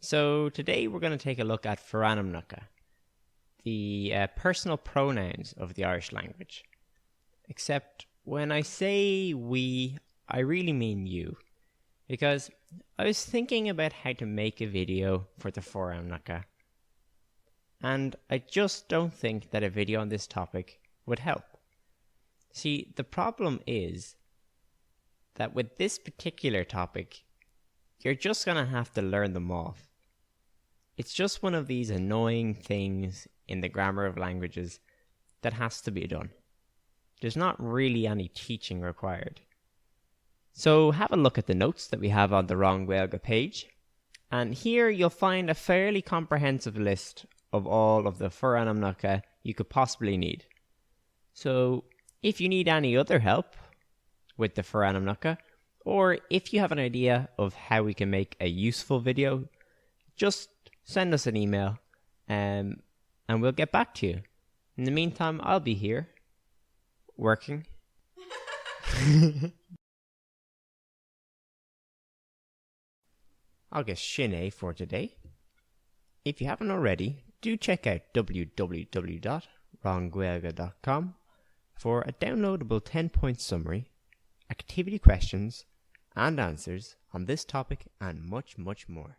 So today we're going to take a look at Forainmneacha, the personal pronouns of the Irish language. Except when I say we, I really mean you. Because I was thinking about how to make a video for the Forainmneacha, and I just don't think that a video on this topic would help. See, the problem is that with this particular topic, you're just going to have to learn them off. It's just one of these annoying things in the grammar of languages that has to be done. There's not really any teaching required. So have a look at the notes that we have on the Wrong Gaeilge page, and here you'll find a fairly comprehensive list of all of the Forainmneacha you could possibly need. So if you need any other help with the Forainmneacha, or if you have an idea of how we can make a useful video, just send us an email and we'll get back to you. In the meantime, I'll be here working. I'll get Shinee for today. If you haven't already, do check out www.wronggaeilge.com for a downloadable 10-point summary, activity questions and answers on this topic and much, much more.